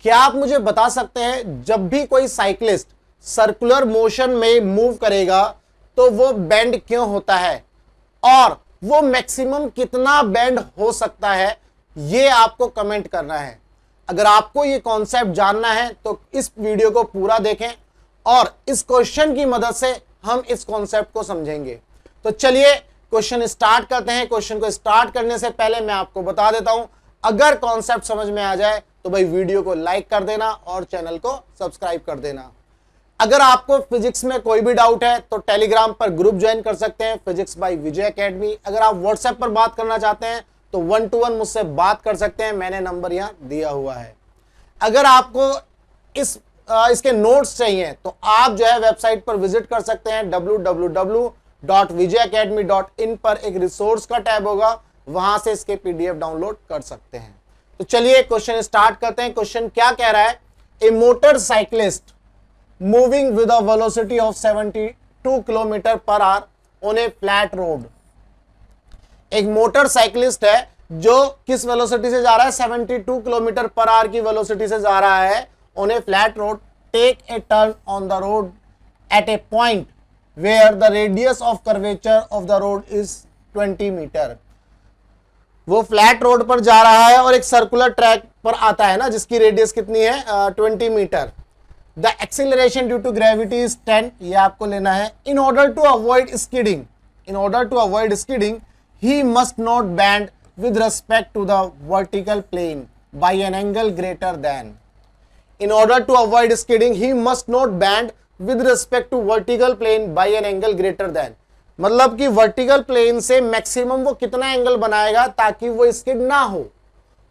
क्या आप मुझे बता सकते हैं जब भी कोई साइक्लिस्ट सर्कुलर मोशन में मूव करेगा तो वो बेंड क्यों होता है और वो मैक्सिमम कितना बेंड हो सकता है, ये आपको कमेंट करना है। अगर आपको ये कॉन्सेप्ट जानना है तो इस वीडियो को पूरा देखें और इस क्वेश्चन की मदद से हम इस कॉन्सेप्ट को समझेंगे। तो चलिए क्वेश्चन स्टार्ट करते हैं। क्वेश्चन को स्टार्ट करने से पहले मैं आपको बता देता हूं, अगर कॉन्सेप्ट समझ में आ जाए तो भाई वीडियो को लाइक कर देना और चैनल को सब्सक्राइब कर देना। अगर आपको फिजिक्स में कोई भी डाउट है तो टेलीग्राम पर ग्रुप ज्वाइन कर सकते हैं, फिजिक्स बाय विजय एकेडमी। अगर आप व्हाट्सएप पर बात करना चाहते हैं तो 1-to-1 मुझसे बात कर सकते हैं, मैंने नंबर यहां दिया हुआ है। अगर आपको इसके नोट्स चाहिए तो आप जो है वेबसाइट पर विजिट कर सकते हैं, www.vijayacademy.in पर एक रिसोर्स का टैब होगा, वहां से इसके पीडीएफ डाउनलोड कर सकते हैं। तो चलिए क्वेश्चन स्टार्ट करते हैं। क्वेश्चन क्या कह रहा है, a motor cyclist moving with a velocity of 72 kilometre per hour on a flat road. एक मोटर साइक्लिस्ट है जो किस वेलोसिटी से जा रहा है, 72 किलोमीटर पर आवर की वेलोसिटी से जा रहा है on a flat road. Take a turn on the road at a point where the radius of curvature of the road is 20 metre. वो फ्लैट रोड पर जा रहा है और एक सर्कुलर ट्रैक पर आता है ना, जिसकी रेडियस कितनी है, 20 metre. The acceleration due to gravity is 10, ये आपको लेना है। In order to avoid skidding he must not bend with respect to the vertical plane by an angle greater than. In order to avoid skidding, he must not bend with respect to vertical plane by an angle greater than. मतलब कि vertical plane से maximum वो कितना angle बनाएगा ताकि वो skid ना हो।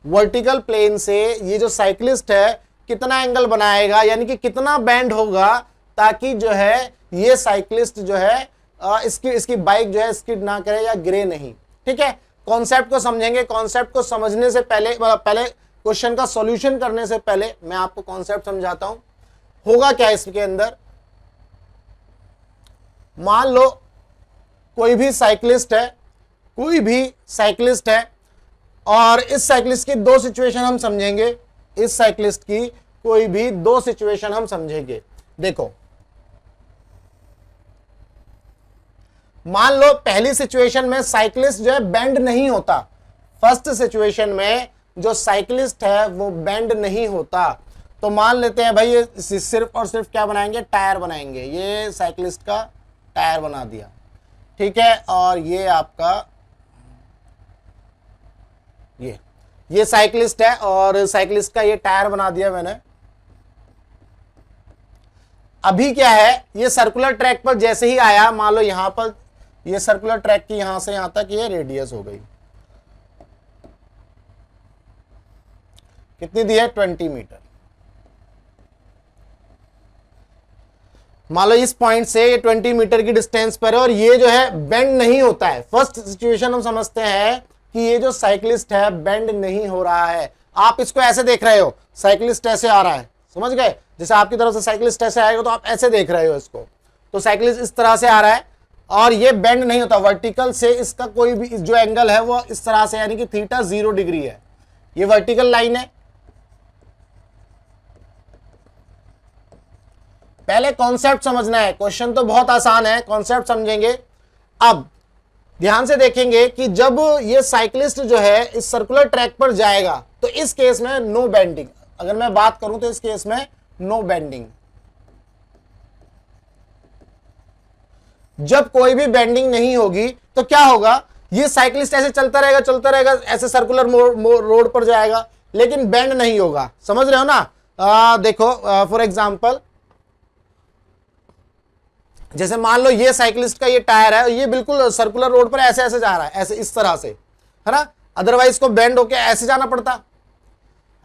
वर्टिकल प्लेन से ये जो साइक्लिस्ट है कितना एंगल बनाएगा, यानी कि कितना बैंड होगा ताकि जो है ये साइक्लिस्ट जो है इसकी बाइक जो है स्किड ना करे या गिरे नहीं। ठीक है, कॉन्सेप्ट को समझेंगे। कॉन्सेप्ट को समझने से पहले क्वेश्चन का सॉल्यूशन करने से पहले मैं आपको कॉन्सेप्ट समझाता हूं। होगा क्या इसके अंदर, मान लो कोई भी साइक्लिस्ट है और इस साइक्लिस्ट की दो सिचुएशन हम समझेंगे। इस साइक्लिस्ट की कोई भी दो सिचुएशन हम समझेंगे। देखो, मान लो पहली सिचुएशन में साइक्लिस्ट जो है बेंड नहीं होता। फर्स्ट सिचुएशन में जो साइक्लिस्ट है वो बेंड नहीं होता। तो मान लेते हैं भाई ये सिर्फ और सिर्फ क्या बनाएंगे, टायर बनाएंगे। ये साइक्लिस्ट का टायर बना दिया, ठीक है। और ये आपका ये साइक्लिस्ट है और साइक्लिस्ट का ये टायर बना दिया मैंने। अभी क्या है, ये सर्कुलर ट्रैक पर जैसे ही आया, मान लो यहां पर ये सर्कुलर ट्रैक की यहां से यहां तक ये रेडियस हो गई, कितनी दी है, 20 मीटर। मान लो इस पॉइंट से ये 20 मीटर की डिस्टेंस पर है और ये जो है बेंड नहीं होता है। फर्स्ट सिचुएशन हम समझते हैं कि ये जो साइक्लिस्ट है बेंड नहीं हो रहा है। आप इसको ऐसे देख रहे हो, साइक्लिस्ट ऐसे आ रहा है, समझ गए। जैसे आपकी तरफ से साइक्लिस्ट ऐसे आएगा तो आप ऐसे देख रहे हो इसको, तो साइक्लिस्ट इस तरह से आ रहा है और ये बेंड नहीं होता। वर्टिकल से इसका कोई भी जो एंगल है वो इस तरह से, यानी कि थीटा 0 डिग्री है। ये वर्टिकल लाइन है। पहले कॉन्सेप्ट समझना है, क्वेश्चन तो बहुत आसान है, कॉन्सेप्ट समझेंगे। अब ध्यान से देखेंगे कि जब ये साइक्लिस्ट जो है इस सर्कुलर ट्रैक पर जाएगा तो इस केस में नो बेंडिंग। अगर मैं बात करूं तो इस केस में नो बेंडिंग। जब कोई भी बेंडिंग नहीं होगी तो क्या होगा, ये साइक्लिस्ट ऐसे चलता रहेगा, ऐसे सर्कुलर रोड पर जाएगा, लेकिन बेंड नहीं होगा। समझ रहे हो ना। देखो फॉर एग्जांपल, जैसे मान लो ये साइक्लिस्ट का ये टायर है, ये बिल्कुल सर्कुलर रोड पर ऐसे ऐसे जा रहा है, ऐसे इस तरह से, है ना। अदरवाइज को बेंड होके ऐसे जाना पड़ता,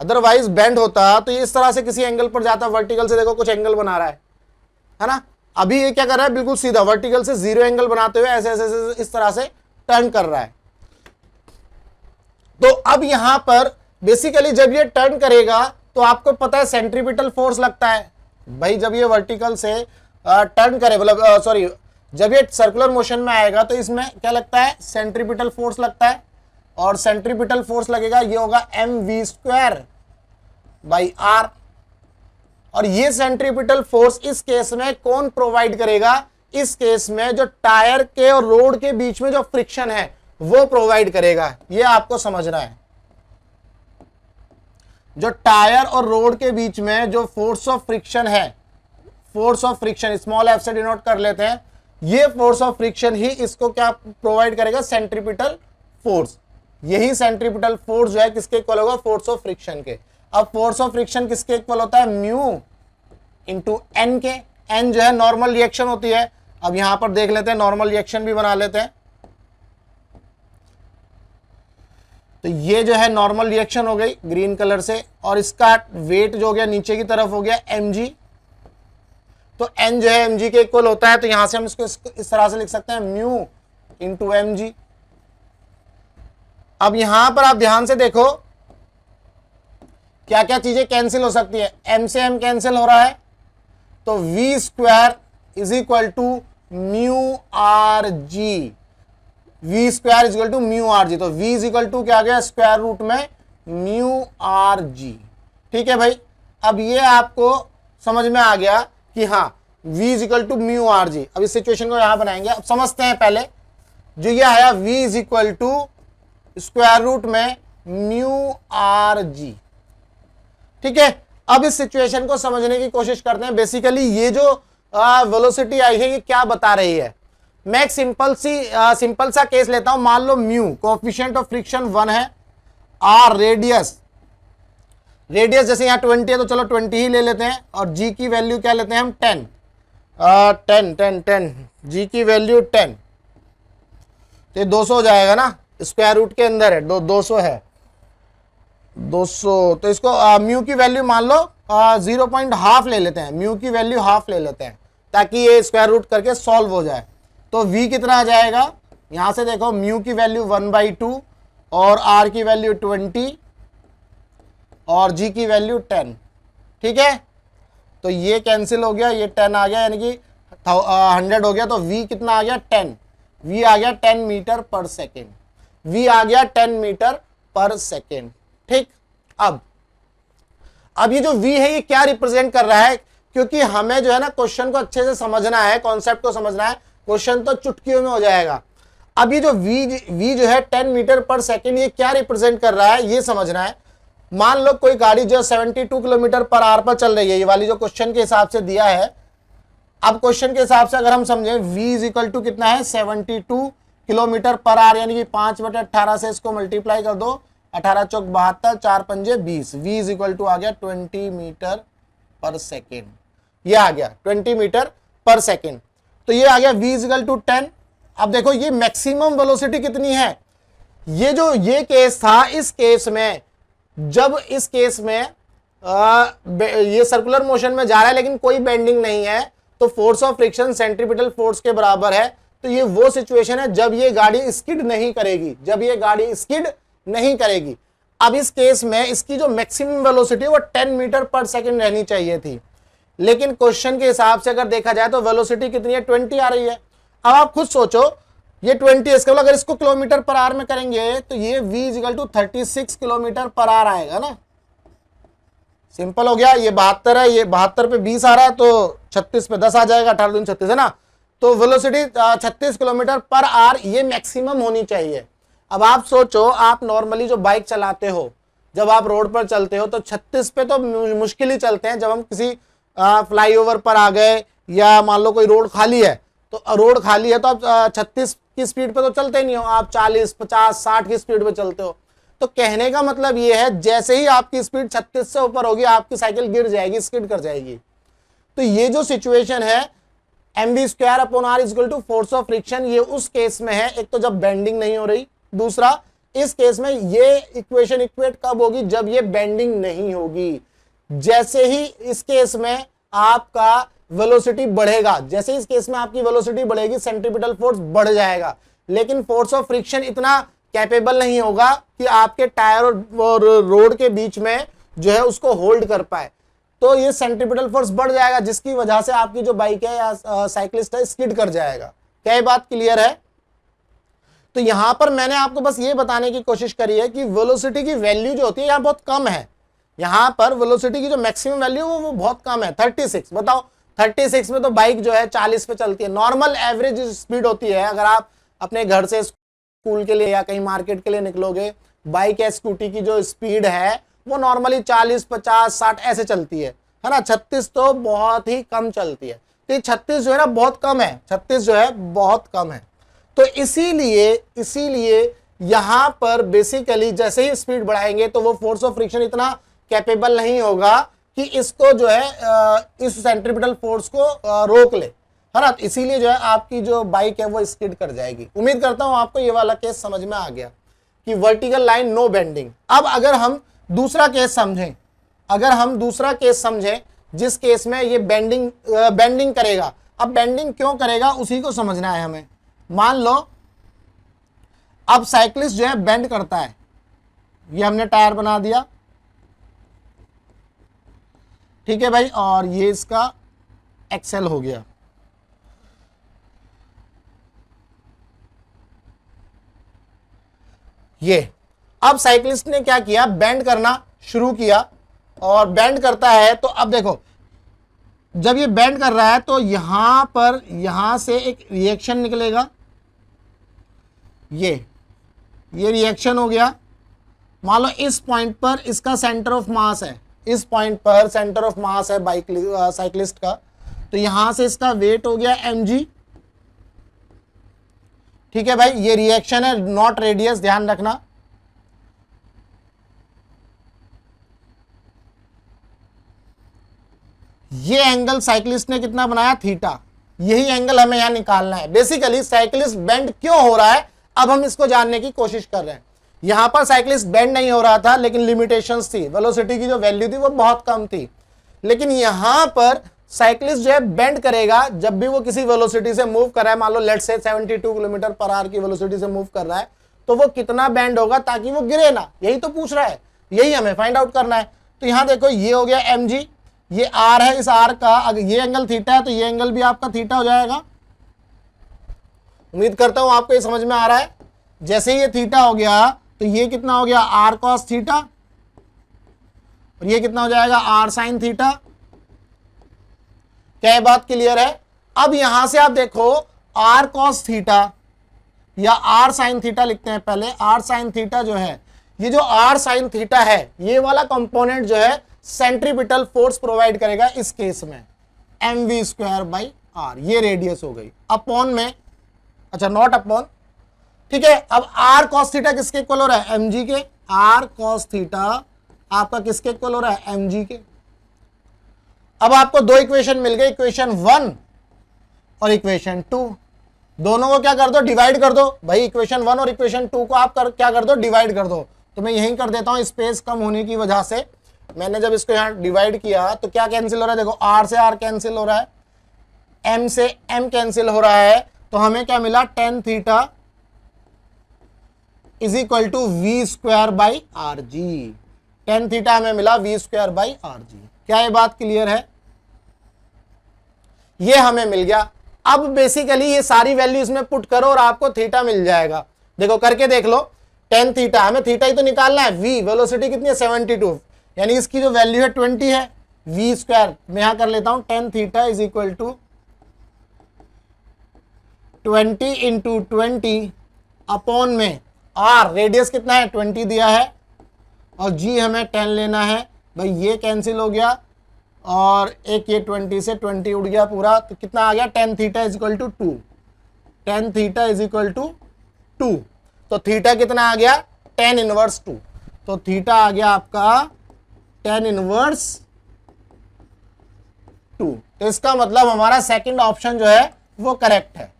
अदरवाइज बेंड होता तो ये इस तरह से किसी एंगल पर जाता। वर्टिकल से देखो कुछ एंगल बना रहा है ना। अभी ये क्या कर रहा है, बिल्कुल सीधा वर्टिकल से 0 एंगल बनाते हुए ऐसे ऐसे इस तरह से टर्न कर रहा है। तो अब यहां पर बेसिकली जब ये टर्न करेगा तो आपको पता है सेंट्रीपिटल फोर्स लगता है भाई। जब ये वर्टिकल से टर्न करे, मतलब सॉरी, जब ये सर्कुलर मोशन में आएगा तो इसमें क्या लगता है, सेंट्रीपिटल फोर्स लगता है। और सेंट्रीपिटल फोर्स लगेगा, ये होगा mv² बाई आर। और ये सेंट्रीपिटल फोर्स इस केस में कौन प्रोवाइड करेगा? इस केस में जो टायर के और रोड के बीच में जो फ्रिक्शन है वो प्रोवाइड करेगा। ये आपको समझना है। जो टायर और रोड के बीच में जो फोर्स ऑफ फ्रिक्शन है, force of friction small F से डिनोट कर लेते हैं, ये फोर्स ऑफ फ्रिक्शन ही इसको क्या प्रोवाइड करेगा? Centripetal force. यही सेंट्रीपिटल फोर्स जो है किसके इक्वल होगा? फोर्स ऑफ फ्रिक्शन के। अब फोर्स ऑफ फ्रिक्शन किसके इक्वल होता है? म्यू इंटू एन के। एन जो है नॉर्मल रिएक्शन होती है। अब यहां पर देख लेते हैं, नॉर्मल रिएक्शन भी बना लेते हैं। तो ये जो है नॉर्मल रिएक्शन हो गई ग्रीन कलर से, और इसका वेट जो हो गया नीचे की तरफ हो गया mg। तो n जो है mg के इक्वल होता है, तो यहां से हम इसको इस तरह से लिख सकते हैं म्यू इंटू mg। अब यहां पर आप ध्यान से देखो क्या क्या चीजें कैंसिल हो सकती है। m से m कैंसिल हो रहा है, तो v square is equal to mu r g. v square is equal to mu r g. तो v इज इक्वल टू क्या आ गया? स्क्वायर रूट में म्यू आर जी। ठीक है भाई, अब ये आपको समझ में आ गया कि हाँ v is equal to mu r g. अब इस सिचुएशन को यहां बनाएंगे। अब समझते हैं पहले, जो ये आया v is equal to square root में म्यू आर जी। ठीक है, अब इस सिचुएशन को समझने की कोशिश करते हैं। बेसिकली ये जो वेलोसिटी आई है ये क्या बता रही है? मैं एक सिंपल सा केस लेता हूं। मान लो म्यू कोएफिशिएंट ऑफ फ्रिक्शन 1 है, आर रेडियस जैसे यहां 20 है तो चलो 20 ही ले लेते हैं, और जी की वैल्यू क्या लेते हैं हम? 10 जी की वैल्यू 10। तो 200 हो जाएगा ना, स्क्वायर रूट के अंदर है, 200 है 200। तो इसको म्यू की वैल्यू मान लो 0.5 ले लेते हैं, म्यू की वैल्यू हाफ ले लेते हैं ताकि ये स्क्वायर रूट करके सॉल्व हो जाए। तो v कितना आ जाएगा? यहां से देखो म्यू की वैल्यू 1/2 और r की वैल्यू 20 और g की वैल्यू 10। ठीक है, तो ये कैंसिल हो गया, ये 10 आ गया, यानी कि 100 हो गया। तो v कितना आ गया? 10। v आ गया 10 मीटर पर सेकेंड। v आ गया 10 मीटर पर सेकेंड। ठीक, अब ये जो v है ये क्या रिप्रेजेंट कर रहा है? क्योंकि हमें जो है ना क्वेश्चन को अच्छे से समझना है, कॉन्सेप्ट को समझना है, क्वेश्चन तो चुटकियों में हो जाएगा। अब ये जो v जो है 10 मीटर पर सेकेंड, ये क्या रिप्रेजेंट कर रहा है ये समझना है। मान लो कोई गाड़ी जो 72 किलोमीटर पर आवर पर चल रही है, ये वाली जो क्वेश्चन के हिसाब से दिया है। अब क्वेश्चन के हिसाब से अगर हम समझें, v इज इक्वल टू कितना है? 72 किलोमीटर पर आवर, यानी कि 5/18 से इसको मल्टीप्लाई कर दो, 18 चौक 72, 4 पंजे 20। v इज इक्वल टू आ गया 20 मीटर पर सेकेंड। ये आ गया 20 मीटर पर सेकेंड। तो ये आ गया v इज इक्वल टू 10। अब देखो ये मैक्सिमम वेलोसिटी कितनी है? ये केस था, इस केस में जब इस केस में ये सर्कुलर मोशन में जा रहा है लेकिन कोई बेंडिंग नहीं है, तो force of friction centripetal force के बराबर है। तो ये वो सिचुएशन है जब ये गाड़ी स्किड नहीं करेगी, अब इस केस में इसकी जो मैक्सिमम वेलोसिटी है वो 10 मीटर पर सेकेंड रहनी चाहिए थी, लेकिन क्वेश्चन के हिसाब से अगर देखा जाए तो वेलोसिटी कितनी है? 20 आ रही है। अब आप खुद सोचो, ये 20 इसका मतलब अगर इसको किलोमीटर पर आवर में करेंगे तो ये v is equal to 36 kilometre per hour आएगा ना। सिंपल हो गया। ये 72 है, ये 72 पे 20 आ रहा है तो 36 पे 10 आ जाएगा, 18 दूनी 36 है ना। तो वेलोसिटी 36 किलोमीटर पर आवर ये मैक्सिमम होनी चाहिए। अब आप सोचो, आप नॉर्मली जो बाइक चलाते हो, जब आप रोड पर चलते हो तो 36 पे तो मुश्किल ही चलते हैं। जब हम किसी फ्लाईओवर पर आ गए या मान लो कोई रोड खाली है, तो रोड खाली है तो आप 36 की स्पीड पे तो चलते नहीं हो, आप 40, 50, 60 की स्पीड पे चलते हो। तो कहने का मतलब ये है, जैसे ही आपकी स्पीड 36 से ऊपर होगी आपकी साइकिल गिर जाएगी, स्किड कर जाएगी। तो ये जो सिचुएशन है mv square upon r is equal to force of friction, ये उस केस में है, एक तो जब बेंडिंग नहीं हो रही, दूसरा इस केस में ये इक्वेशन इक्वेट कब होगी? जब ये बेंडिंग नहीं होगी। जैसे ही इस केस में आपका वेलोसिटी बढ़ेगा, जैसे इस केस में आपकी वेलोसिटी बढ़ेगी, सेंट्रीपिटल फोर्स बढ़ जाएगा, लेकिन फोर्स ऑफ फ्रिक्शन इतना कैपेबल नहीं होगा कि आपके टायर और रोड के बीच में जो है उसको होल्ड कर पाए। तो ये सेंट्रीपिटल फोर्स बढ़ जाएगा, जिसकी वजह से आपकी जो बाइक है या साइकिलिस्ट है स्किड कर जाएगा। क्या ये बात क्लियर है? तो यहां पर मैंने आपको बस ये बताने की कोशिश करी है कि वेलोसिटी की वैल्यू जो होती है यहां बहुत कम है, यहां पर वेलोसिटी की जो मैक्सिमम वैल्यू वो बहुत कम है 36। बताओ 36 में तो बाइक जो है 40 पे चलती है। नॉर्मल एवरेज स्पीड होती है, अगर आप अपने घर से स्कूल के लिए या कहीं मार्केट के लिए निकलोगे, बाइक या स्कूटी की जो स्पीड है वो नॉर्मली 40, 50, 60 ऐसे चलती है ना। 36 तो बहुत ही कम चलती है। तो ये 36 जो है ना बहुत कम है, 36 जो है बहुत कम है। तो इसीलिए यहां पर बेसिकली जैसे ही स्पीड बढ़ाएंगे तो वो फोर्स ऑफ फ्रिक्शन इतना कैपेबल नहीं होगा कि इसको जो है इस सेंट्रीपिटल फोर्स को रोक ले, है ना। इसीलिए जो है आपकी जो बाइक है वो स्किड कर जाएगी। उम्मीद करता हूं आपको ये वाला केस समझ में आ गया कि वर्टिकल लाइन नो बेंडिंग। अब अगर हम दूसरा केस समझें, जिस केस में ये बेंडिंग करेगा। अब बेंडिंग क्यों करेगा उसी को समझना है हमें। मान लो अब साइक्लिस्ट जो है बेंड करता है, ये हमने टायर बना दिया, ठीक है भाई, और ये इसका एक्सेल हो गया। ये अब साइक्लिस्ट ने क्या किया, बेंड करना शुरू किया और बेंड करता है। तो अब देखो जब ये बेंड कर रहा है तो यहां पर यहां से एक रिएक्शन निकलेगा, ये रिएक्शन हो गया। मान लो इस पॉइंट पर इसका सेंटर ऑफ मास है, इस पॉइंट पर सेंटर ऑफ मास है साइक्लिस्ट का, तो यहां से इसका वेट हो गया mg, ठीक है भाई। ये रिएक्शन है, नॉट रेडियस, ध्यान रखना। ये एंगल साइक्लिस्ट ने कितना बनाया, थीटा। यही एंगल हमें यहां निकालना है। बेसिकली साइक्लिस्ट बेंड क्यों हो रहा है अब हम इसको जानने की कोशिश कर रहे हैं। यहां पर साइक्लिस्ट बेंड नहीं हो रहा था, लेकिन लिमिटेशंस थी, वेलोसिटी की जो वैल्यू थी वो बहुत कम थी। लेकिन यहां पर साइक्लिस्ट जो है बेंड करेगा जब भी वो किसी वेलोसिटी से मूव कर रहा है। मान लो let's say 72 kilometre per our की वेलोसिटी से मूव कर रहा है, तो वो कितना बेंड होगा ताकि वो गिरे ना, यही तो पूछ रहा है, यही हमें फाइंड आउट करना है। तो यहां देखो ये हो गया mg, ये r है, इस r का अगर ये एंगल थीटा है तो ये एंगल भी आपका थीटा हो जाएगा। उम्मीद करता हूं आपको ये समझ में आ रहा है। जैसे ये थीटा हो गया तो ये कितना हो गया, r cos थीटा, और ये कितना हो जाएगा, r sin थीटा। क्या ये बात क्लियर है? अब यहां से आप देखो r cos थीटा या r sin थीटा लिखते हैं पहले। r sin थीटा जो है, ये जो r sin थीटा है, ये वाला कंपोनेंट जो है सेंट्रीपिटल फोर्स प्रोवाइड करेगा इस केस में, mv स्क्वायर बाई r। ये रेडियस हो गई अपॉन में, अच्छा नॉट अपॉन, ठीक है। अब r cos थीटा किसके इक्वल हो रहा है, mg के। r cos थीटा आपका किसके इक्वल हो रहा है, mg के। अब आपको दो इक्वेशन मिल गए, इक्वेशन 1 और इक्वेशन 2। दोनों को क्या कर दो, डिवाइड कर दो भाई। इक्वेशन 1 और इक्वेशन 2 को आप क्या कर दो, डिवाइड कर दो। तो मैं यहीं कर देता हूं, स्पेस कम होने की वजह से मैंने जब इसको यहां डिवाइड किया तो क्या कैंसिल हो रहा है, देखो r से r कैंसिल हो रहा है, m से m कैंसिल हो रहा है। तो हमें क्या मिला, tan theta is equal to v square by r g. tan theta हमें मिला v square by r g. क्या ये बात क्लियर है? ये हमें मिल गया। अब बेसिकली ये सारी वैल्यू इसमें पुट करो और आपको थीटा मिल जाएगा। देखो करके देख लो, tan थीटा, हमें थीटा ही तो निकालना है। v वेलोसिटी कितनी है, 72, यानी इसकी जो वैल्यू है 20 है। वी स्क्वायर मैं यहां कर लेता हूं, tan theta is equal to 20 into 20 upon में r, रेडियस कितना है 20 दिया है, और g हमें 10 लेना है भाई। ये कैंसिल हो गया और एक ये 20 से 20 उड़ गया पूरा, तो कितना आ गया, tan theta is equal to 2। tan theta is equal to 2, तो थीटा कितना आ गया, tan इनवर्स 2। तो थीटा आ गया आपका tan इनवर्स 2। तो इसका मतलब हमारा सेकंड ऑप्शन जो है वो करेक्ट है,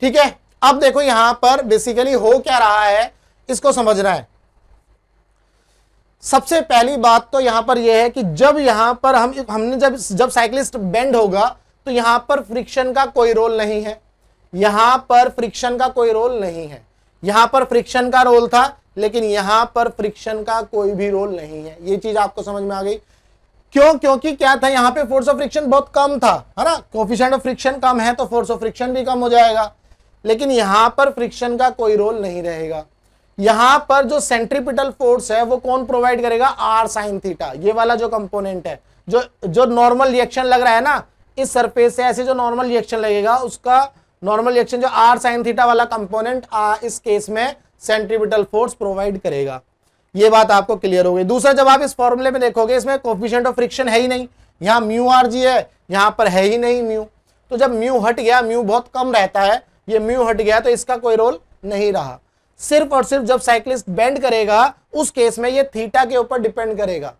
ठीक है। अब देखो यहां पर बेसिकली हो क्या रहा है, इसको समझना है। सबसे पहली बात तो यहां पर यह है कि जब यहां पर हमने जब साइक्लिस्ट बेंड होगा तो यहां पर फ्रिक्शन का कोई रोल नहीं है, यहां पर फ्रिक्शन का कोई रोल नहीं है। यहां पर फ्रिक्शन का रोल था, लेकिन यहां पर फ्रिक्शन का कोई भी रोल नहीं है। ये चीज आपको समझ में आ गई? क्यों? क्योंकि क्या था, यहां पे फोर्स ऑफ फ्रिक्शन बहुत कम था, है ना। कोफिशिएंट ऑफ फ्रिक्शन कम है तो फोर्स ऑफ फ्रिक्शन भी कम हो जाएगा, लेकिन यहां पर फ्रिक्शन का कोई रोल नहीं रहेगा। यहां पर जो सेंट्रीपिटल फोर्स है वो कौन प्रोवाइड करेगा, आर साइन थीटा। ये वाला जो कंपोनेंट है, जो नॉर्मल रिएक्शन लग रहा है ना इस सरफेस से, ऐसे जो नॉर्मल रिएक्शन लगेगा उसका नॉर्मल रिएक्शन जो आर साइन थीटा वाला कंपोनेंट इस केस में सेंट्रीपिटल फोर्स प्रोवाइड करेगा। ये बात आपको क्लियर हो गई। दूसरा, जब आप इस फॉर्मूले में देखोगे इसमें कोएफिशिएंट ऑफ फ्रिक्शन है ही नहीं, यहां म्यू आर जी है, यहां पर है ही नहीं म्यू। तो जब म्यू हट गया, म्यू बहुत कम रहता है, ये म्यू हट गया तो इसका कोई रोल नहीं रहा। सिर्फ और सिर्फ जब साइक्लिस्ट बेंड करेगा उस केस में ये थीटा के ऊपर डिपेंड करेगा।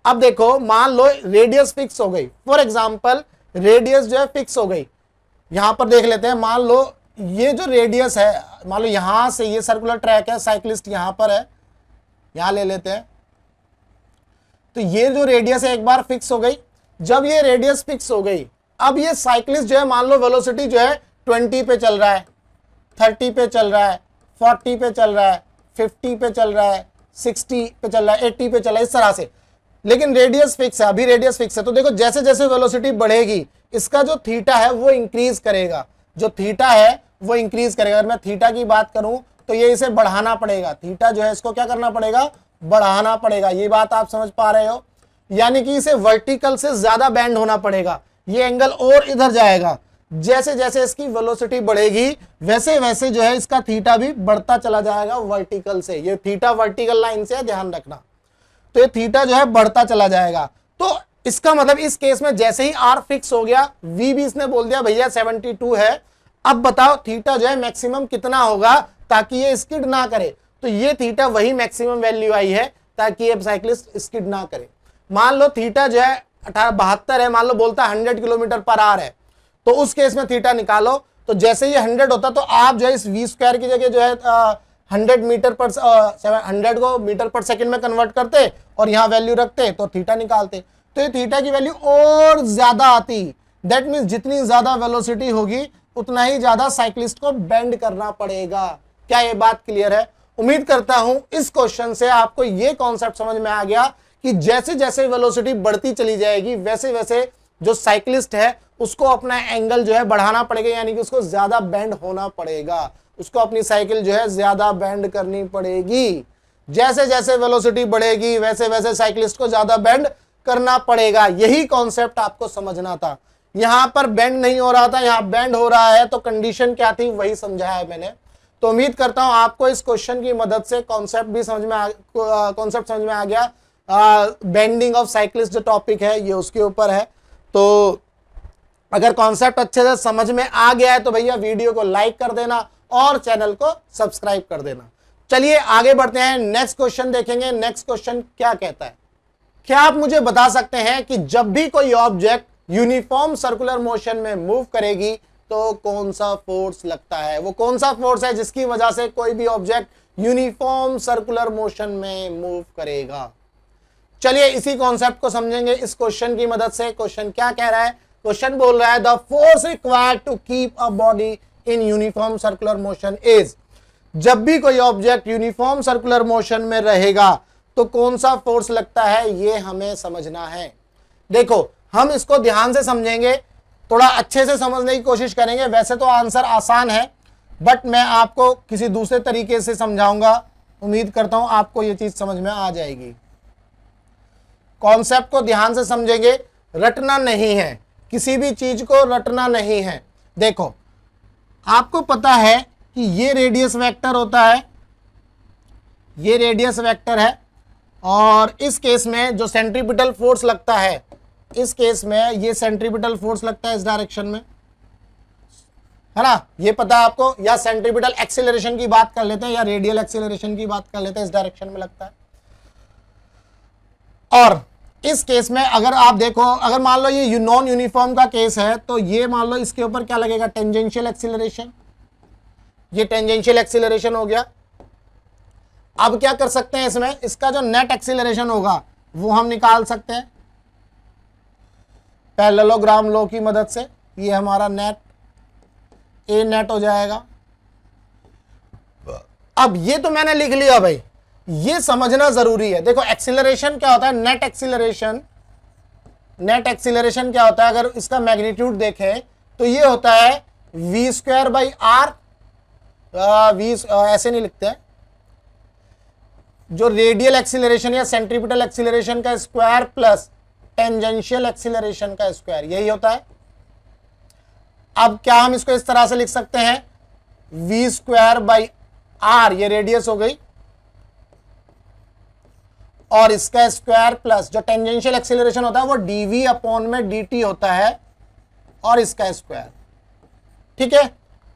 अब देखो, मान लो रेडियस फिक्स हो गई, फॉर एग्जांपल रेडियस जो है फिक्स हो गई। यहां पर देख लेते हैं, मान लो ये जो रेडियस है, मान लो यहां से ये सर्कुलर ट्रैक है, साइक्लिस्ट यहां पर है, यहां ले लेते हैं। तो ये जो रेडियस है एक बार फिक्स हो गई। जब ये रेडियस फिक्स हो गई, अब ये साइक्लिस्ट जो है मान लो वेलोसिटी जो है 20 पे चल रहा है, 30 पे चल रहा है, 40 पे चल रहा है, 50 पे चल रहा है, 60 पे चल रहा है, 80 पे चल रहा है, इस तरह से। लेकिन रेडियस फिक्स है, अभी रेडियस फिक्स है। तो देखो जैसे जैसे वेलोसिटी बढ़ेगी इसका जो थीटा है वो इंक्रीज करेगा, जो थीटा है वो इंक्रीज करेगा। अगर मैं थीटा की बात करूं तो ये इसे बढ़ाना पड़ेगा, थीटा जो है इसको क्या करना पड़ेगा, बढ़ाना पड़ेगा। ये बात आप समझ पा रहे हो, यानी कि इसे वर्टिकल से ज्यादा बैंड होना पड़ेगा, ये एंगल और इधर जाएगा। जैसे जैसे इसकी वेलोसिटी बढ़ेगी वैसे वैसे जो है इसका थीटा भी बढ़ता चला जाएगा वर्टिकल से। ये थीटा वर्टिकल लाइन से है, ध्यान रखना। तो ये थीटा जो है बढ़ता चला जाएगा। तो इसका मतलब इस केस में जैसे ही आर फिक्स हो गया, वी भी इसने बोल दिया भैया 72 है। अब बताओ थीटा जो है मैक्सिमम कितना होगा ताकि ये स्किड ना करे। तो ये थीटा वही मैक्सिमम वैल्यू आई है ताकि ये साइक्लिस्ट स्किड ना करे। मान लो थीटा जो है 72 है, मान लो बोलता है 100 किलोमीटर पर आवर है, तो उस केस में थीटा निकालो। तो जैसे ये 100 होता तो आप जो है इस वी स्क्वायर की जगह जो है 100 मीटर पर 100 को मीटर पर सेकंड में कन्वर्ट करते और यहां वैल्यू रखते तो थीटा निकालते। तो ये थीटा की वैल्यू और ज्यादा आती। दैट मीन्स जितनी ज्यादा वेलोसिटी होगी उतना ही ज्यादा साइक्लिस्ट को बेंड करना पड़ेगा। क्या ये बात क्लियर है? उम्मीद करता हूं इस क्वेश्चन से आपको ये कॉन्सेप्ट समझ में आ गया कि जैसे जैसे वेलोसिटी बढ़ती चली जाएगी वैसे वैसे जो साइक्लिस्ट है उसको अपना एंगल जो है बढ़ाना पड़ेगा, यानी कि उसको ज्यादा बेंड होना पड़ेगा, उसको अपनी साइकिल जो है ज्यादा बेंड करनी पड़ेगी। जैसे जैसे वेलोसिटी बढ़ेगी वैसे वैसे साइक्लिस्ट को ज्यादा बेंड करना पड़ेगा। यही कॉन्सेप्ट आपको समझना था। यहां पर बेंड नहीं हो रहा था, यहां बेंड हो रहा है, तो कंडीशन क्या थी वही समझाया है मैंने। तो उम्मीद करता हूं आपको इस क्वेश्चन की मदद से कॉन्सेप्ट भी समझ में आ गया। बेंडिंग ऑफ साइक्लिस्ट जो टॉपिक है ये उसके ऊपर है। तो अगर कॉन्सेप्ट अच्छे से समझ में आ गया है तो भैया वीडियो को लाइक कर देना और चैनल को सब्सक्राइब कर देना। चलिए आगे बढ़ते हैं, नेक्स्ट क्वेश्चन देखेंगे। नेक्स्ट क्वेश्चन क्या कहता है? क्या आप मुझे बता सकते हैं कि जब भी कोई ऑब्जेक्ट यूनिफॉर्म सर्कुलर मोशन में मूव करेगी तो कौन सा फोर्स लगता है? वो कौन सा फोर्स है जिसकी वजह से कोई भी ऑब्जेक्ट यूनिफॉर्म सर्कुलर मोशन में मूव करेगा? चलिए इसी कॉन्सेप्ट को समझेंगे इस क्वेश्चन की मदद से। क्वेश्चन क्या कह रहा है? क्वेश्चन बोल रहा है the force required to keep a body in uniform circular motion is. जब भी कोई ऑब्जेक्ट यूनिफॉर्म सर्कुलर मोशन में रहेगा तो कौन सा फोर्स लगता है, ये हमें समझना है। देखो हम इसको ध्यान से समझेंगे, थोड़ा अच्छे से समझने की कोशिश करेंगे। वैसे तो आंसर आसान है बट मैं आपको किसी दूसरे तरीके से समझाऊंगा। उम्मीद करता हूं आपको ये चीज समझ में आ जाएगी। कॉन्सेप्ट को ध्यान से समझेंगे, रटना नहीं है, किसी भी चीज को रटना नहीं है। देखो आपको पता है कि ये रेडियस वेक्टर होता है, ये रेडियस वेक्टर है, और इस केस में जो सेंट्रीपिटल फोर्स लगता है, इस केस में ये सेंट्रीपिटल फोर्स लगता है इस डायरेक्शन में, है ना? ये पता है आपको। या सेंट्रीपिटल एक्सीलरेशन की बात कर लेते हैं या रेडियल एक्सीलरेशन की बात कर लेते हैं, इस डायरेक्शन में लगता है। और इस केस में अगर आप देखो, अगर मान लो ये नॉन यूनिफॉर्म का केस है तो ये मान लो इसके ऊपर क्या लगेगा, टेंजेंशियल एक्सीलरेशन। ये टेंजेंशियल एक्सीलरेशन हो गया। अब क्या कर सकते हैं इसमें, इसका जो नेट एक्सीलरेशन होगा वो हम निकाल सकते हैं पैरेललोग्राम लॉ की मदद से। ये हमारा नेट ए नेट हो जाएगा। अब ये तो मैंने लिख लिया भाई, ये समझना जरूरी है। देखो एक्सीलरेशन क्या होता है, नेट एक्सीलरेशन। नेट एक्सीलरेशन क्या होता है, अगर इसका मैग्नीट्यूड देखें तो ये होता है v² बाई आर। वी ऐसे नहीं लिखते हैं, जो रेडियल एक्सीलरेशन या सेंट्रीपिटल एक्सीलरेशन का स्क्वायर प्लस टेंजेंशियल एक्सीलरेशन का स्क्वायर, यही होता है। अब क्या हम इसको इस तरह से लिख सकते हैं, v स्क्वायर बाई आर, ये रेडियस हो गई, और इसका स्क्वायर प्लस जो टेंजेंशियल एक्सीलरेशन होता है वो dv अपॉन में dt होता है, और इसका स्क्वायर। ठीक है।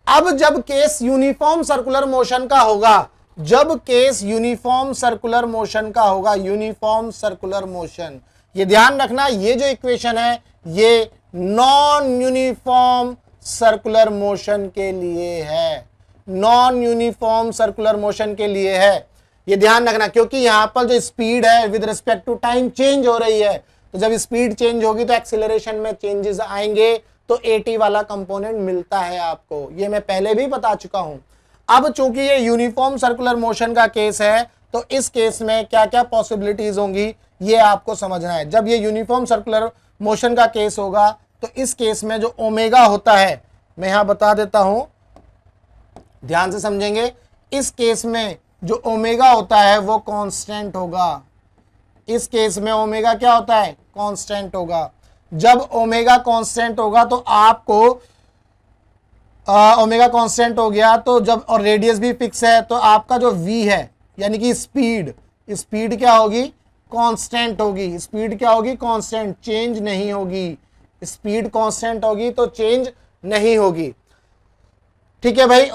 अब जब केस यूनिफॉर्म सर्कुलर मोशन का होगा, जब केस यूनिफॉर्म सर्कुलर मोशन का होगा, यूनिफॉर्म सर्कुलर मोशन, ये ध्यान रखना, ये जो इक्वेशन है ये नॉन यूनिफॉर्म सर्कुलर मोशन के लिए है, नॉन यूनिफॉर्म सर्कुलर मोशन के लिए है, ये ध्यान रखना, क्योंकि यहां पर जो स्पीड है with respect to time change हो रही है, तो जब स्पीड चेंज होगी तो एक्सीलरेशन में चेंजेस आएंगे, तो at वाला कंपोनेंट मिलता है आपको, ये मैं पहले भी बता चुका हूं। अब चूंकि ये यूनिफॉर्म सर्कुलर मोशन का केस है, तो इस केस में क्या क्या पॉसिबिलिटीज होंगी ये आपको समझना है। जब ये यूनिफॉर्म सर्कुलर मोशन का केस होगा तो इस केस में जो ओमेगा होता है, मैं यहां बता देता हूं, ध्यान से समझेंगे, इस केस में जो ओमेगा होता है वो कांस्टेंट होगा। इस केस में ओमेगा क्या होता है, कांस्टेंट होगा। जब ओमेगा कांस्टेंट होगा तो आपको ओमेगा कांस्टेंट हो गया, तो जब, और रेडियस भी फिक्स है, तो आपका जो v है यानी कि स्पीड, स्पीड क्या होगी, कांस्टेंट होगी। स्पीड क्या होगी, कांस्टेंट, चेंज नहीं होगी। स्पीड कांस्टेंट होगी तो चेंज नहीं होगी। ठीक है भाई।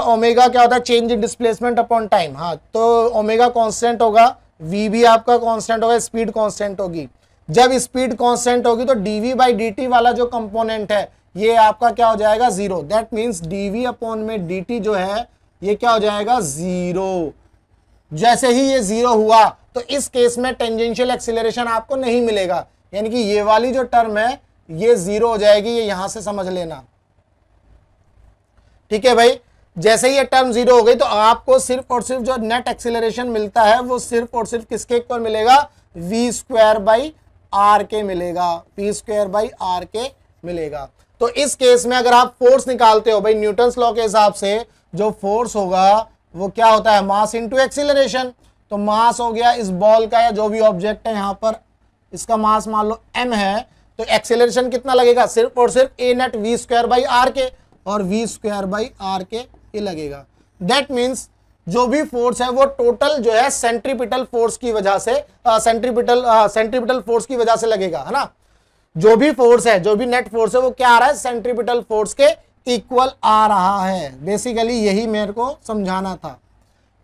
ओमेगा क्या होता है, change in displacement upon time. हाँ, तो ओमेगा कांस्टेंट होगा, v भी आपका कांस्टेंट होगा, स्पीड कांस्टेंट होगी। जब स्पीड कांस्टेंट होगी तो dv बाई dt वाला जो कंपोनेंट है ये आपका क्या हो जाएगा, zero. That means dv upon में dt जो है ये क्या हो जाएगा, जीरो। जैसे ही ये जीरो हुआ तो इस केस में टेंजेंशियल एक्सीलरेशन आपको नहीं मिलेगा, यानी कि ये वाली जो टर्म है ये जीरो हो जाएगी, ये यहां से समझ लेना। ठीक है भाई। जैसे ही ये टर्म जीरो हो गई तो आपको सिर्फ और सिर्फ जो नेट एक्सीलरेशन मिलता है वो सिर्फ और सिर्फ किसके इक्वल मिलेगा, v स्क्वायर बाई आर के मिलेगा, v स्क्वायर बाई आर के मिलेगा। तो इस केस में अगर आप फोर्स निकालते हो भाई न्यूटन्स लॉ के हिसाब से, जो फोर्स होगा वो क्या होता है, मास इनटू एक्सीलरेशन। तो मास हो गया इस बॉल का या जो भी ऑब्जेक्ट है यहां पर, इसका मास मान लो m है, तो एक्सीलरेशन कितना लगेगा, सिर्फ और सिर्फ a net v square by r के, और v स्क्वायर बाई आर के ये लगेगा। दैट मीन्स जो भी फोर्स है वो टोटल जो है सेंट्रीपिटल फोर्स की वजह से, सेंट्रीपिटल फोर्स की वजह से लगेगा, है ना। जो भी फोर्स है, जो भी नेट फोर्स है वो क्या आ रहा है, सेंट्रीपिटल फोर्स के इक्वल आ रहा है। बेसिकली यही मेरे को समझाना था।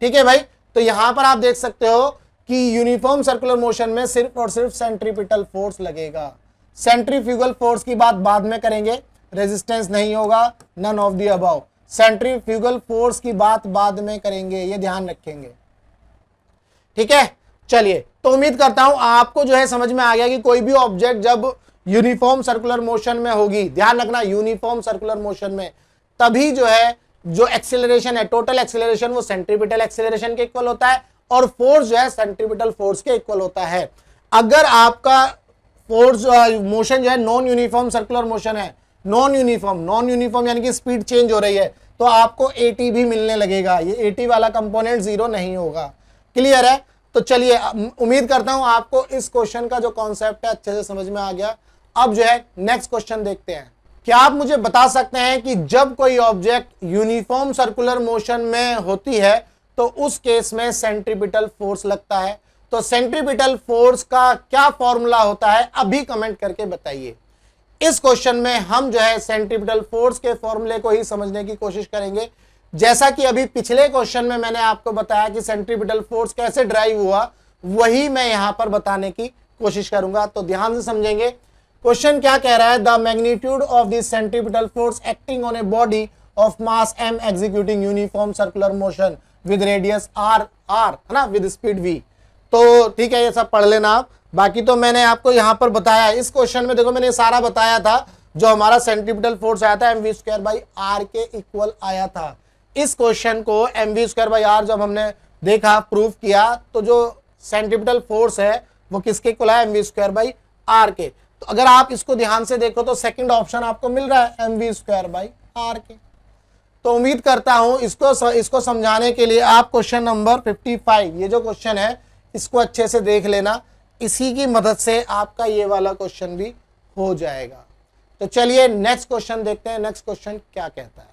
ठीक है भाई। तो यहां पर आप देख सकते हो कि यूनिफॉर्म सर्कुलर मोशन में सिर्फ और सिर्फ सेंट्रीपिटल फोर्स लगेगा। सेंट्रीफ्यूगल फोर्स की बात बाद में करेंगे, रेजिस्टेंस नहीं होगा, none of the above. Centrifugal force की बात बाद में करेंगे, ये ध्यान रखेंगे। ठीक है। चलिए, तो उम्मीद करता हूं आपको जो है समझ में आ गया कि कोई भी ऑब्जेक्ट जब यूनिफॉर्म सर्कुलर मोशन में होगी, ध्यान रखना यूनिफॉर्म सर्कुलर मोशन में, तभी जो है जो एक्सीलरेशन है, टोटल एक्सीलरेशन वो सेंट्रीपिटल एक्सीलरेशन के इक्वल होता है, और फोर्स जो है सेंट्रीपिटल फोर्स के इक्वल होता है। अगर आपका फोर्स मोशन जो है नॉन यूनिफॉर्म सर्कुलर मोशन है, नॉन यूनिफॉर्म यानी कि स्पीड चेंज हो रही है, तो आपको at भी मिलने लगेगा, ये at वाला कंपोनेंट जीरो नहीं होगा। क्लियर है। तो चलिए, उम्मीद करता हूं आपको इस क्वेश्चन का जो कॉन्सेप्ट है अच्छे से समझ में आ गया। अब जो है नेक्स्ट क्वेश्चन देखते हैं। क्या आप मुझे बता सकते हैं कि जब कोई ऑब्जेक्ट यूनिफॉर्म सर्कुलर मोशन में होती है तो उस केस में सेंट्रीपिटल फोर्स लगता है, तो सेंट्रीपिटल फोर्स का क्या फॉर्मूला होता है, अभी कमेंट करके बताइए। इस क्वेश्चन में हम जो है सेंट्रीपिटल फोर्स के फॉर्मूले को ही समझने की कोशिश करेंगे। जैसा कि अभी पिछले क्वेश्चन में मैंने आपको बताया कि सेंट्रीपिटल फोर्स कैसे ड्राइव हुआ, वही मैं यहां पर बताने की कोशिश करूंगा। तो ध्यान से समझेंगे। क्वेश्चन क्या कह रहा है, the magnitude of the centripetal force acting on a body of mass m executing uniform circular motion with radius r, है ना, विद स्पीड v। तो ठीक है, ये सब पढ़ लेना आप। बाकी तो मैंने आपको यहां पर बताया, इस क्वेश्चन में देखो मैंने सारा बताया था, जो हमारा सेंट्रीपिटल फोर्स आया था mv स्क्वायर बाई आर के इक्वल आया था। इस क्वेश्चन को mv स्क्वायर बाई आर जब हमने देखा, प्रूफ किया, तो जो सेंट्रीपिटल फोर्स है वो किसके इक्वल है, mv स्क्वायर बाई आर के। तो अगर आप इसको ध्यान से देखो तो सेकंड ऑप्शन आपको मिल रहा है mv स्क्वायर बाई आर के। तो उम्मीद करता हूं इसको समझाने के लिए आप क्वेश्चन नंबर 55, ये जो क्वेश्चन है इसको अच्छे से देख लेना, इसी की मदद से आपका ये वाला क्वेश्चन भी हो जाएगा। तो चलिए नेक्स्ट क्वेश्चन देखते हैं, नेक्स्ट क्वेश्चन क्या कहता है।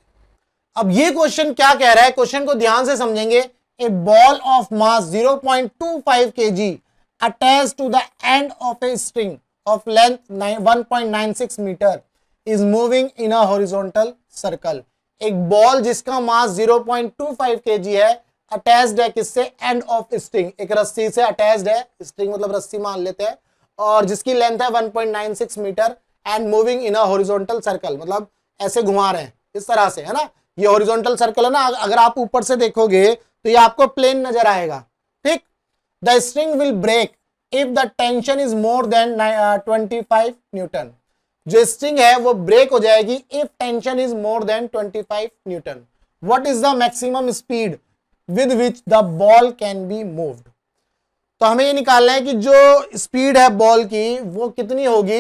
अब ये क्वेश्चन क्या कह रहा है, क्वेश्चन को ध्यान से समझेंगे। A ball of mass 0.25 kg attached to the end of a string of length 1.96 metre is moving in a horizontal circle. एक बॉल जिसका मास 0.25 kg है, अटैच्ड है किससे, एंड ऑफ स्ट्रिंग, एक रस्सी से अटैच्ड है, स्ट्रिंग मतलब रस्सी मान लेते हैं, और जिसकी लेंथ है 1.96 metre and moving in a horizontal circle, मतलब ऐसे घुमा रहे हैं इस तरह से, है ना। ये हॉरिजॉन्टल सर्कल है ना, अगर आप ऊपर से देखोगे तो ये आपको प्लेन नजर आएगा, ठीक। The string will break if the tension is more than 25 newton. जो स्ट्रिंग है वो ब्रेक हो जाएगी if tension is more than 25 newton. What is the maximum speed with which the ball can be moved. तो हमें ये निकालना है कि जो स्पीड है बॉल की वो कितनी होगी,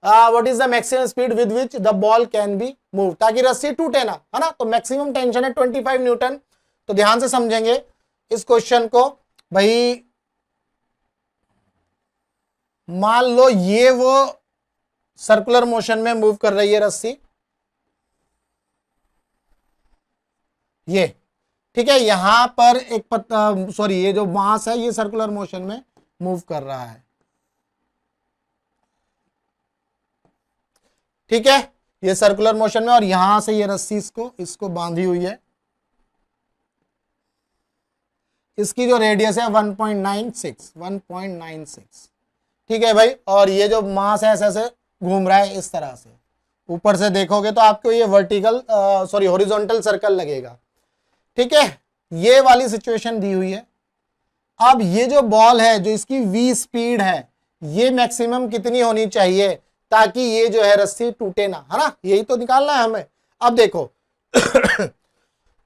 what is the maximum speed with which the ball can B move, ताकि रस्सी टूटे ना, है ना। तो मैक्सिमम टेंशन है 25 न्यूटन। तो ध्यान से समझेंगे इस क्वेश्चन को। भाई मान लो ये वो सर्कुलर मोशन में मूव कर रही है रस्सी, ये ठीक है, यहां पर एक सॉरी ये जो मास है ये सर्कुलर मोशन में मूव कर रहा है, ठीक है, ये सर्कुलर मोशन में, और यहां से ये रस्सी इसको बांधी हुई है, इसकी जो रेडियस है 1.96, ठीक है भाई। और ये जो मास है ऐसे ऐसे घूम रहा है इस तरह से, ऊपर से देखोगे तो आपको ये वर्टिकल हॉरिजॉन्टल सर्कल लगेगा, ठीक है। ये वाली सिचुएशन दी हुई है। अब ये जो बॉल है, जो इसकी v स्पीड है, ये मैक्सिमम कितनी होनी चाहिए ताकि ये जो है रस्सी टूटे ना, है ना, यही तो निकालना है हमें। अब देखो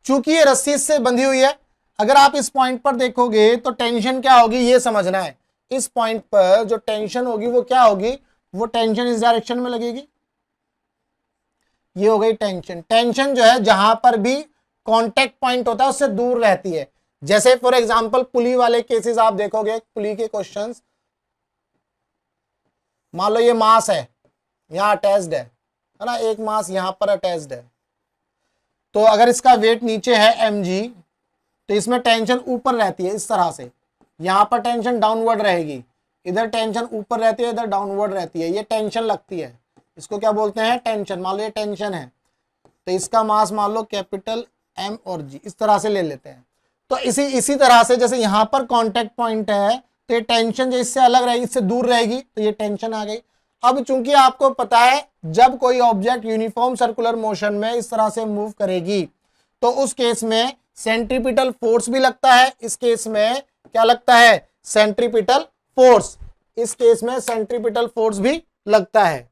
चूंकि ये रस्सी इससे बंधी हुई है, अगर आप इस पॉइंट पर देखोगे तो टेंशन क्या होगी ये समझना है। इस पॉइंट पर जो टेंशन होगी वो क्या होगी, वो टेंशन इस डायरेक्शन में लगेगी, ये हो गई टेंशन। टेंशन जो है जहां पर भी कांटेक्ट पॉइंट होता है उससे दूर रहती है। जैसे फॉर एग्जांपल पुली वाले केसेस आप देखोगे, पुली के क्वेश्चंस, मान लो ये मास है यहां अटैच्ड है ना, एक मास यहां पर अटैच्ड है, तो अगर इसका वेट नीचे है mg, तो इसमें टेंशन ऊपर रहती है इस तरह से, यहां पर टेंशन डाउनवर्ड रहेगी, इधर टेंशन ऊपर रहती है, इधर डाउनवर्ड रहती है, ये टेंशन लगती है, इसको क्या बोलते हैं, टेंशन। मान लो ये टेंशन है तो इसका मास मान लो कैपिटल M और G, इस तरह से ले लेते हैं। तो इसी तरह से जैसे यहां पर कांटेक्ट पॉइंट है तो ये टेंशन जो इससे अलग रहेगी, इससे दूर रहेगी, तो ये टेंशन आ गई। अब चूंकि आपको पता है जब कोई ऑब्जेक्ट यूनिफॉर्म सर्कुलर मोशन में इस तरह से मूव करेगी तो उस केस में सेंट्रीपिटल फोर्स भी लगता है, इस केस में क्या लगता है, सेंट्रीपिटल फोर्स, इस केस में सेंट्रीपिटल फोर्स भी लगता है।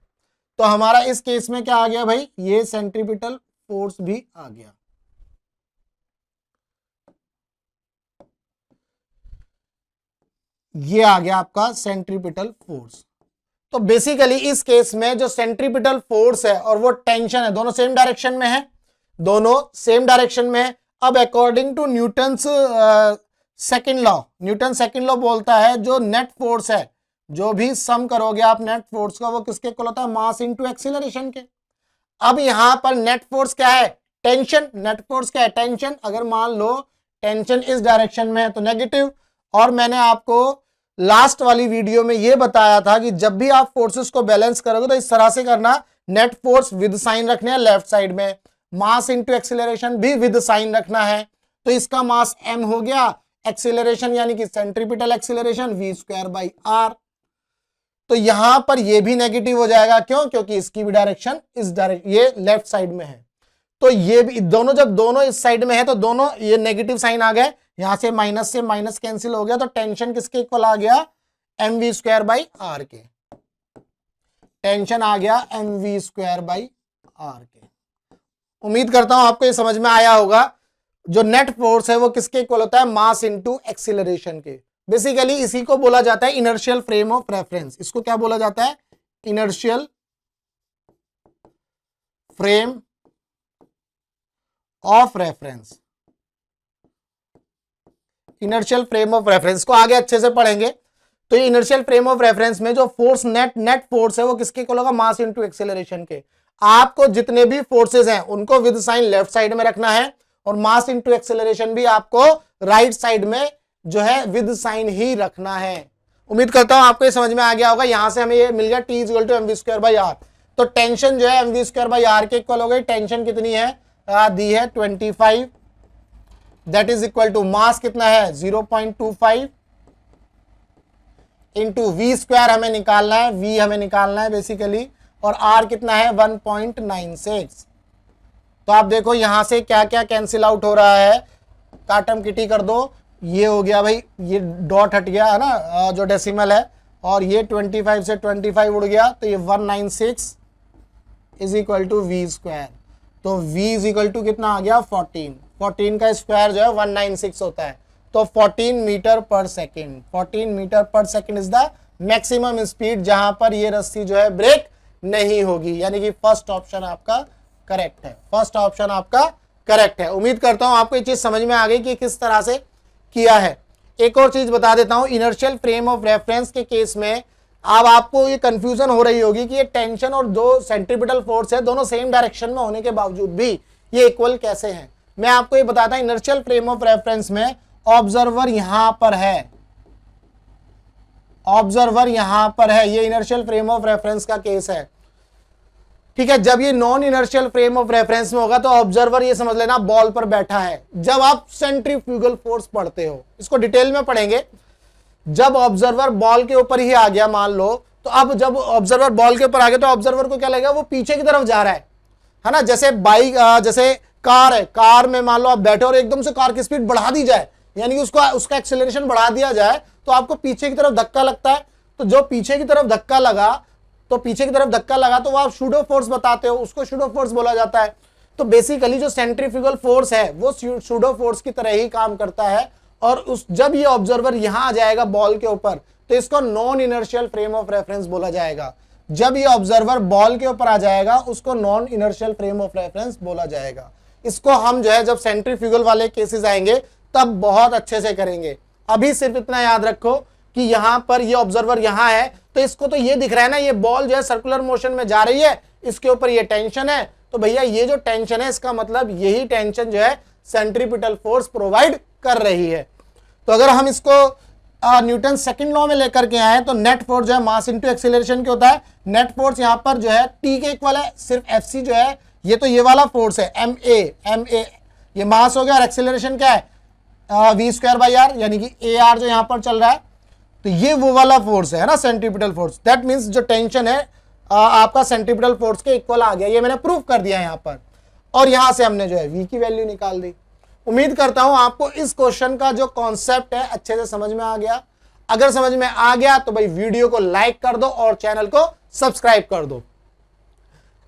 तो हमारा इस केस में क्या आ गया भाई, ये सेंट्रीपिटल फोर्स भी आ गया। ये आ गया आपका सेंट्रीपिटल फोर्स। तो बेसिकली इस केस में जो सेंट्रीपिटल फोर्स है और वो टेंशन है, दोनों सेम डायरेक्शन में है, दोनों सेम डायरेक्शन में है। अब according to Newton's second law, Newton second law बोलता है जो नेट फोर्स है, जो भी सम करोगे आप नेट फोर्स का, वो किसके इक्वल होता है, मास इनटू एक्सीलरेशन के। अब यहां पर नेट फोर्स क्या है, टेंशन। नेट फोर्स क्या है, टेंशन। अगर मान लो टेंशन इस डायरेक्शन में है तो नेगेटिव। और मैंने आपको लास्ट वाली वीडियो में यह बताया था कि जब भी आप फोर्सेस को बैलेंस करोगे तो इस तरह से करना, नेट फोर्स विद साइन रखने हैं लेफ्ट साइड में, मास इनटू एक्सीलरेशन भी विद साइन रखना है। तो इसका मास m हो गया, एक्सीलरेशन यानी कि सेंट्रीपिटल एक्सीलरेशन v²/r। तो यहां पर ये भी नेगेटिव हो जाएगा, क्यों, क्योंकि इसकी भी डायरेक्शन इस डायरेक्शन, ये लेफ्ट साइड में है। तो ये भी दोनों, जब दोनों इस साइड में है तो दोनों ये नेगेटिव साइन आ गए, यहां से माइनस कैंसिल हो गया, तो टेंशन किसके इक्वल आ गया, mv²/r के। टेंशन आ गया mv²/r के। उम्मीद करता हूं आपको ये समझ में आया होगा। जो नेट फोर्स है वो किसके इक्वल होता है, मास इनटू एक्सीलरेशन के। बेसिकली इसी को बोला जाता है इनर्शियल फ्रेम ऑफ रेफरेंस। इसको क्या बोला जाता है, inertial frame of reference, inertial frame of reference को आगे अच्छे से पढ़ेंगे। तो ये इनर्शियल फ्रेम ऑफ रेफरेंस में जो फोर्स नेट फोर्स है वो किसके इक्वल होगा, मास इनटू एक्सेलरेशन के। आपको जितने भी फोर्सेस हैं उनको विद साइन लेफ्ट साइड में रखना है और मास इनटू एक्सेलरेशन भी आपको राइट साइड में जो है विद साइन ही रखना है। उम्मीद करता हूं आपको ये समझ में आ गया होगा। यहां से हमें ये मिल गया T equal to m v square by r. तो टेंशन जो है m v square by r के इक्वल हो गई। टेंशन कितनी है, दी है 25, that is equal to mass कितना है 0.25 इंटू वी स्क्वायर हमें निकालना है, वी हमें निकालना है बेसिकली, और आर कितना है 1.96। तो आप देखो यहां से क्या क्या कैंसिल आउट हो रहा है, काटम किटी कर दो, ये हो गया भाई, ये डॉट हट गया है ना जो डेसिमल है, और ये 25 से 25 उड़ गया, तो ये 196 is equal to v square. तो v इज इक्वल टू कितना आ गया 14, 14 का स्क्वायर जो है 196 होता है। तो 14 मीटर पर सेकेंड, 14 मीटर पर second is the maximum speed जहां पर ये रस्सी जो है ब्रेक नहीं होगी, यानी कि फर्स्ट ऑप्शन आपका करेक्ट है, फर्स्ट ऑप्शन आपका करेक्ट है। उम्मीद करता हूं आपको ये चीज समझ में आ गई कि किस तरह से किया है। एक और चीज बता देता हूं, इनर्शियल फ्रेम ऑफ रेफरेंस के केस में अब आपको ये कंफ्यूजन हो रही होगी कि ये टेंशन और जो सेंट्रीपिटल फोर्स है दोनों सेम डायरेक्शन में होने के बावजूद भी ये इक्वल कैसे हैं। मैं आपको ये बताता हूं, इनर्शियल फ्रेम ऑफ रेफरेंस में ऑब्जर्वर यहां पर है, ऑब्जर्वर यहां पर है, ये इनर्शियल फ्रेम ऑफ रेफरेंस का केस है, ठीक है। जब ये non inertial frame of reference में होगा तो ऑब्जर्वर ये समझ लेना बॉल पर बैठा है। जब आप सेंट्रीफ्यूगल फोर्स पढ़ते हो, इसको डिटेल में पढ़ेंगे, जब ऑब्जर्वर बॉल के ऊपर ही आ गया मान लो, तो अब जब ऑब्जर्वर बॉल के ऊपर आ गया तो ऑब्जर्वर को क्या लगेगा, वो पीछे की तरफ जा रहा है ना। जैसे बाइक, जैसे कार है, कार में मान लो आप बैठे और एकदम से कार की स्पीड बढ़ा दी जाए, यानी कि उसका एक्सेलरेशन बढ़ा दिया जाए, तो आपको पीछे की तरफ धक्का लगता है। तो जो पीछे की तरफ धक्का लगा, तो वो आप शूडो फोर्स बताते हो, उसको शूडो फोर्स बोला जाता है। तो बेसिकली जो सेंट्रीफ्यूगल फोर्स है वो शूडो फोर्स की तरह ही काम करता है। और जब ये ऑब्जर्वर यहां आ जाएगा बॉल के ऊपर, तो इसको non inertial frame of reference बोला जाएगा। जब ये ऑब्जर्वर बॉल के ऊपर आ जाएगा उसको non inertial frame of reference बोला जाएगा। इसको हम जो है जब सेंट्रीफ्यूगल वाले केसेस आएंगे तब बहुत अच्छे से करेंगे। अभी सिर्फ इतना याद रखो कि यहां पर ये ऑब्जर्वर यहां है, तो इसको तो ये दिख रहा है ना, ये बॉल जो है सर्कुलर मोशन में जा रही है, इसके ऊपर ये टेंशन है। तो भैया ये जो टेंशन है इसका मतलब यही टेंशन जो है सेंट्रीपिटल फोर्स प्रोवाइड कर रही है। तो अगर हम इसको न्यूटन सेकंड लॉ में लेकर के आए तो नेट फोर्स जो है मास इनटू एक्सीलरेशन के होता है। नेट फोर्स यहां पर जो है टी के इक्वल है, सिर्फ एफ सी जो है ये तो ये वाला फोर्स है एम ए, ये मास हो गया, और एक्सीलरेशन क्या है वी स्क्वायर बाई आर, यानी कि ए आर जो यहां पर चल रहा है। तो ये वो वाला फोर्स है ना सेंट्रीपिटल फोर्स। दैट मीन्स जो टेंशन है आपका सेंट्रीपिटल फोर्स के इक्वल आ गया, ये मैंने प्रूव कर दिया यहां पर। और यहां से हमने जो है वी की वैल्यू निकाल दी। उम्मीद करता हूं आपको इस क्वेश्चन का जो कॉन्सेप्ट है अच्छे से समझ में आ गया। अगर समझ में आ गया तो भाई वीडियो को लाइक कर दो और चैनल को सब्सक्राइब कर दो।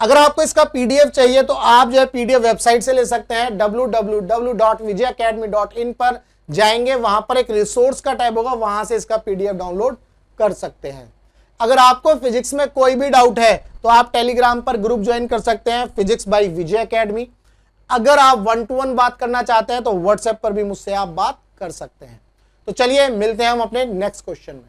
अगर आपको इसका पीडीएफ चाहिए तो आप जो है पीडीएफ वेबसाइट से ले सकते हैं, www.vijayacademy.in पर जाएंगे, वहां पर एक रिसोर्स का टैब होगा, वहां से इसका पीडीएफ डाउनलोड कर सकते हैं। अगर आपको फिजिक्स में कोई भी डाउट है तो आप टेलीग्राम पर ग्रुप ज्वाइन कर सकते हैं, फिजिक्स बाय विजय अकेडमी। अगर आप 1-to-1 बात करना चाहते हैं तो व्हाट्सएप पर भी मुझसे आप बात कर सकते हैं। तो चलिए मिलते हैं हम अपने नेक्स्ट क्वेश्चन में।